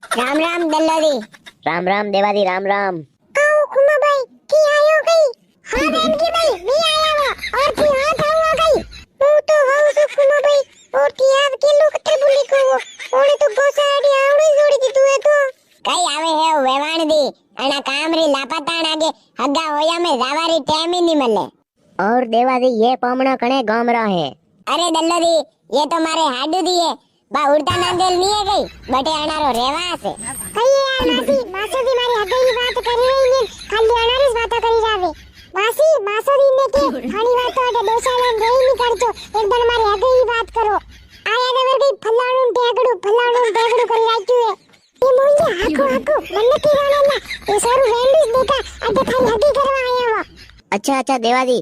राम राम दल्लादी। राम राम देवादी राम राम। आओ खुमा भाई की आयो गई। हां बहन की भाई मैं आया हूं और की हाथ आऊंगा गई। હું તો વાવ છું खुमा भाई और की याद के लोग ते बोली को ઓણે તો ગોસાડી આવડી જોડી દીધું હે તો કઈ આવે હે વેવાણ દી અણા કામરી લાપતાણ આગે હગા હોયા મે જાવારી ટાઈમ ही नहीं मिले। और देवादी ये पामणा कणे गाम रहा है। अरे दल्लादी ये तो मारे हाडू दी है बा उड़ता नांदेल नहीं है गई बटे अनारो रेवा से कई यार मासी मासोदी मारी हगई बात કરી રહી ને ખાલી અનારી જ વાતો કરી જાવે। मासी मासोदी ने के घणी वातो अटे दोसालन रेई ની કરજો એકદમ મારી હગઈ વાત કરો। આયા ને વરગઈ ફલાણું ઢેગડું કરી રાખ્યું હે એ મોંજે હાકો મને કે રાણા એ સારું વેન્ડુસ બેટા અટે ખાલી હગઈ કરવા આયા હો। अच्छा अच्छा देवादी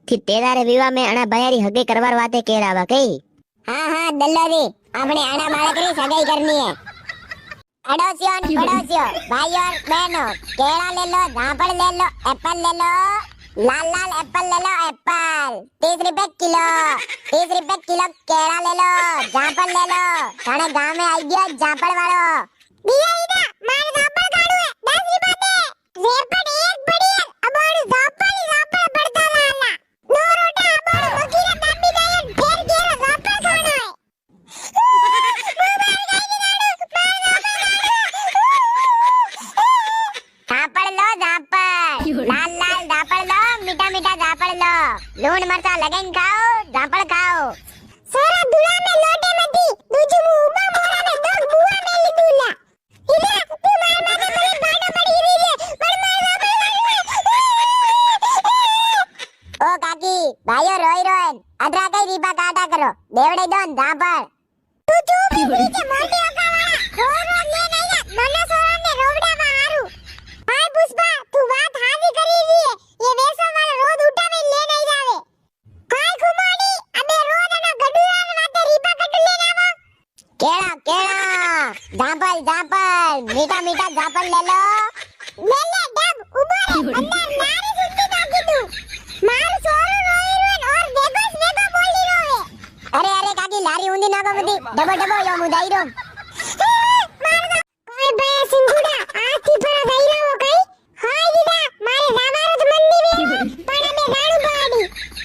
थी तेरारे विवाह में अणा बयारी हगे करवार वाते केरावा कई। हाँ हाँ दल्लादी अपने आना बालकरी सगाई करनी है। अड़ोसियों पड़ोसियों भाई और बहनों केला ले लो झापड़ ले लो एप्पल ले लो लाल लाल एप्पल ले लो एप्पल 30 रुपए किलो 30 रुपए किलो केला ले लो झापड़ ले लो थाने गांव में आई गयो झापड़ वालो बिया इदा मार झापड़ काढू है 10 रुपए दे झापड़ एक बड़ी है अबाड़ झापड़ पड़ता लाला दो रोटा अबाड़ मकीरा दाबी जाए ढेर घेरा झापड़ खाना है। झापड़ लो झापड़ लाल लाल झापड़ लो मीठा मीठा झापड़ लो लूण मरचा लगाइन खाओ झापड़ खाओ। सारा दुला में लोटे मती दूजू मु उबा मोरा में दोग बुआ में लीधुला इला तू मार माथे મને બાડો પડી રહી છે પણ માર ओ काकी भाइयों रोई रोए अदरा कई રીબા કાટા કરો દેવડે દોન ઝાપડ તું ચૂપ નીચે મોટી ઓકાવાળા રોજ રોજ લે નઈરા નાના સોરાને રોવડામાં હારું। હાય પુષ્પા તું વાત હાજી કરી રી એ વેસમ વાળો રોજ ઉઠાવે લે નઈરા આવે કાઈ ખુમાડી અબે રોજ એનો ગડુરાને વાતે રીબા કડુ લેને આવો કેળા ઝાપડ મીઠા મીઠા ઝાપડ લે લો ડબ ઉભો રે અંદર નારી સુંદી નાખી દઉં મારું સોરું રોઈ રોઈ ઓર વેગોસ વેગો બોલી રોવે। अरे अरे काकी लारी ऊंधी नाको बधी डबो डबो यो मुदाई रो कोई बया सिंगुड़ा आथी पर गई रहो कई हाय दीदा मारे रावारो तो मन नी वे पण अबे गाणू पाडी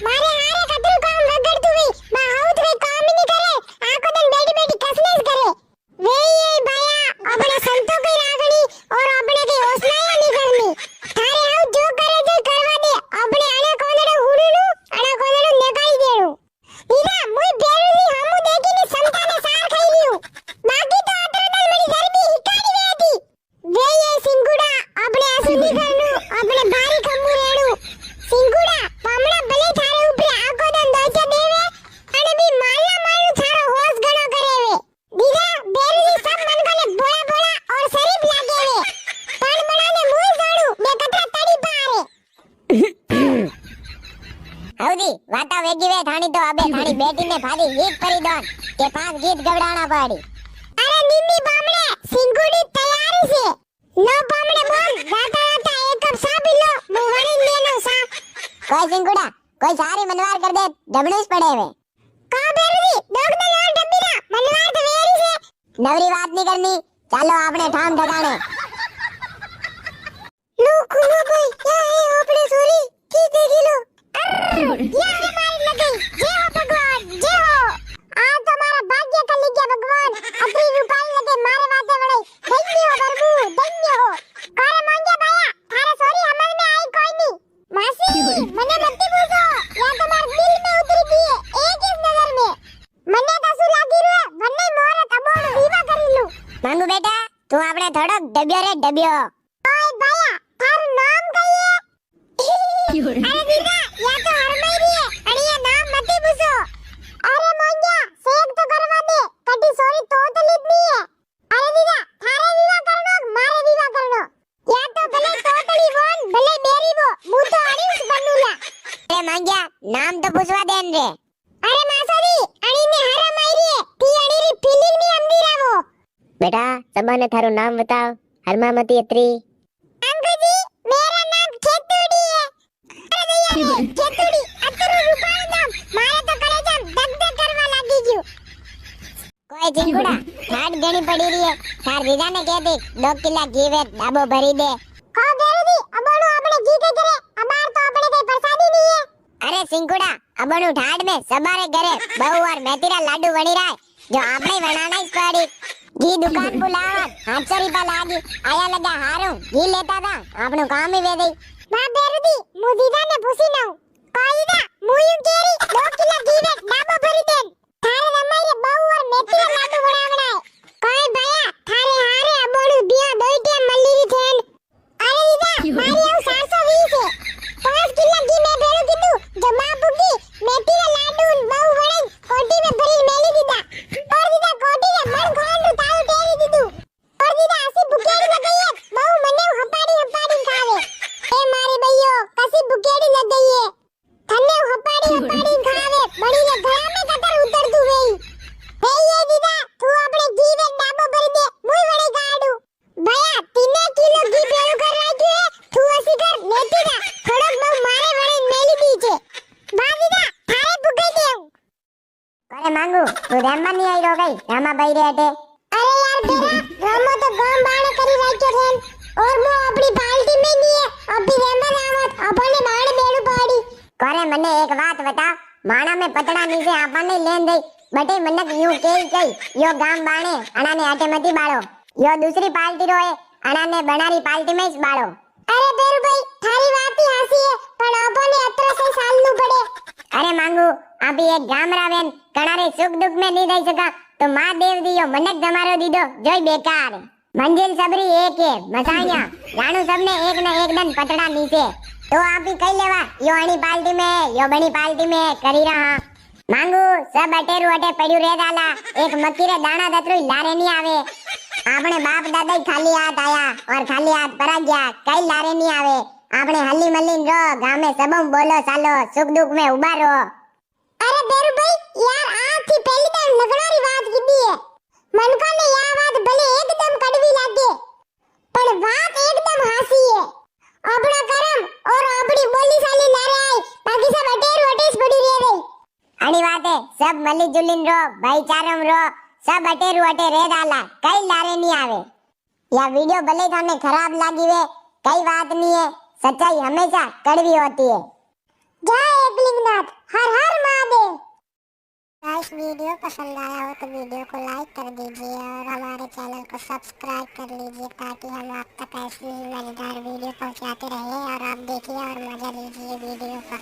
मारे हारे कतरू काम रगड़तू वे बा हाउत वे काम ही नहीं करे आको दिन बेटी बेटी कसनेस करे वे ये भैया अपने संतो की रागणी और अपने की हौसला नहीं करनी थारे हाउ जो करे जो करवा दे अपने अणे कोनड़े हुडुनु अणे कोनड़े नेकाई देनु ઈરા મુઈ બેરુની હમુ દેખીને સંતાને સાર ખાઈ રહ્યું બાકી તો અટરદલ મણી ગરમી હિકાડી વેતી વે એ સિંગુડા આપણે અસુની કરનું આપણે ભારી ખમુ રેડું સિંગુડા પામડા ભલે થારે ઉપર આકો દન દોચે દેવે અને બી માલના મારું થારો હોશ ગણો કરેવે દીરા બેરુની સબ મનકોને ભોળા ભોળા ઓર શરીફ લાગેવે પણ બનાને મુઈ જોડું બે કતરા તડી પારે हौदी वाता वेगी वे थानी तो अबे थानी बेटी ने फादी गीत परी दोन के 5 गीत गवडाना पड़ी। अरे निम्मी बामणे सिंगुड़ी तैयारी से लो बामणे बोल जाता जाता एक कप सा पी लो मु वणी लेनो सा कोई सिंगुड़ा कोई सारी मनवार कर दे डबडूस पड़े वे का बेरुदी दोग ने लो डब्बीना मनवार तो वेरी से नवरी बात नहीं करनी चलो आपने ठाम ठिकाने लो खुलो भाई क्या है आपने सॉरी की देखी लो यार मारी लगई जय हो भगवान जय हो आज तो हमारा भाग्य का लिख गया भगवान अपनी रूपाई लगे मारे वाते बड़े धन्य हो प्रभु धन्य हो करे मांगे भाया थारे सॉरी समझ में आई कोई नहीं मासी मने मत पूछो या तो मार दिल में उतरी गई है एक इस नजर में मने तो सु लागी रे वन्ने मोरे तबोड़ विवाह करी लूं मांगू बेटा तू આપણે થોડો ડબ્યો રે ડબ્યો ઓય ભાયા તારું નામ કઈ है अरे दीदा या तो हरमई रही है अरे ये नाम मत ही पूछो अरे मोंजा सेक तो करवा दे कटी सॉरी तो लिखनी है अरे दीदा थारे विवाह करनो मारे विवाह करनो या तो भले तोतली बोन भले बेरी वो मु तो अड़ीस बनूला अरे मांग्या नाम तो पूछवा देन रे अरे मासोदी अणी ने हरमई रही है ती अणी री फीलिंग नी अंदी रावो बेटा सबने थारो नाम बताओ हरमामती अत्री अंकल जी मेरा नाम खेतुड़ी है खेतुड़ी अतरू रूपाल नाम मारे तो करे जम दग दग करवा लागी गयो ओए चिंकुड़ा ठाट गणी पड़ी रही है थार दीदा ने कहती 2 किला घी वे डाबो भरी दे का बेरदी अबणो આપણે ઘી કે કરે અબાર તો આપણે કઈ પ્રસાદી નહીં है अरे चिंकुड़ा अबणो ठाट में सबारे घरे बहु और मेथीरा लाडू वणी राय जो આપણે बनाना ही पड़ी घी दुकान बुलावा 800 रुपया लागी आया लगा हारू घी लेता था आपनो काम ही वे दई बा बेरदी मु दीदा ने पूछी नाउ काईदा मुयू केरी 2 किला घी वे डाबो भरी दे थारे रमाई बहु और मेथीरा लाडू बनावना है कोई भया थारे हारे अबणो बिया दोई टे मल्ली थेन अरे दीदा मारी आउ 720 है 5 किला घी में भेरो कीधु जमा बुगी मेथीरा लाडू बहु वणे कोटी में भरी मेली दीदा और दीदा कोटी ने मन खांडू ताऊ टेरी दीदू और दीदा आसी बुकेड़ी लगाई है बहु मने हपाड़ी हपाड़ी खावे ए मारी भईयो कसी बुकेड़ी लगाई है थने हपाड़ी हपाड़ी खावे बड़ी ने गळा में कतर उतरतू वेई हे ये दीदा तू આપણે ઘી વે ડાબો ભરી દે મુઈ વણે કાડુ ભયા 3 કિલો ઘી ભેળું કર રાખ્યું હે તું અસી કર લેતી જા થોડોક બહુ મારે વણે મેલી દી છે બા દીદા થારે ભૂગઈ દેઉં કરે માંગુ તું રેમવા નહીં આઈ રો ગઈ રામા ભાઈ રે હટે અરે યાર બેરા રામો તો ગામ બાણે કરી રાખ્યો થેન और मो अपनी पार्टी में नहीं है अभी रेमन आवत अपने बाण बेड़ू पाड़ी करे मने एक बात बता माणा में पतड़ा नीचे आपने लेन दई बटे मनक यूं केई कई यो गाम बाणे अणाने आटे मती बाळो यो दूसरी पार्टी रोए अणाने बनारी पार्टी में ज बाळो अरे बेरू भाई थारी बात ही हंसी है पण अपने 18 साल नु पड़े अरे मांगू अभी एक गाम रावेन कणारे सुख दुख में नहीं दई सका तो मां देव दियो मनक जमारो दीदो जोई बेकार मंजिल सबरी एक है मसाया जानो सबने एक न एक दिन पतड़ा नीचे तो आप ही कई लेवा यो अणी पार्टी में यो बनी पार्टी में करी रहा मांगू सब अटेरू अटे पड्यू रे दाला एक मक्की रे दाना दतरू लारे नहीं आवे आपने बाप दादा ही खाली हाथ आया और खाली हाथ परा गया कई लारे नहीं आवे आपने हल्ली मल्ली रो गामे सबम बोलो सालो सुख दुख में उबा रो अरे बेरू भाई यार आज थी पहली टाइम लगणारी बात कीधी है मनका ने या बात भले एकदम कड़वी लागे पण बात एकदम हासी है अपना करम और अपनी बोली साली लारे आई बाकी सब अटेरू अटेस पड़ी रे गई अणी बात है सब मली जुलिन रो भाईचारम रो सब अटेरू अटे रे डाला कई लारे नहीं आवे या वीडियो भले थाने खराब लागी वे कई बात नहीं है सच्चाई हमेशा कड़वी होती है जय एकलिंगनाथ हर हर महादेव गाइस वीडियो पसंद आया हो तो वीडियो को लाइक कर दीजिए और हमारे चैनल को सब्सक्राइब कर लीजिए ताकि हम आप तक ऐसी ही मजेदार वीडियो पहुंचाते रहें और आप देखिए और मजा लीजिए वीडियो का।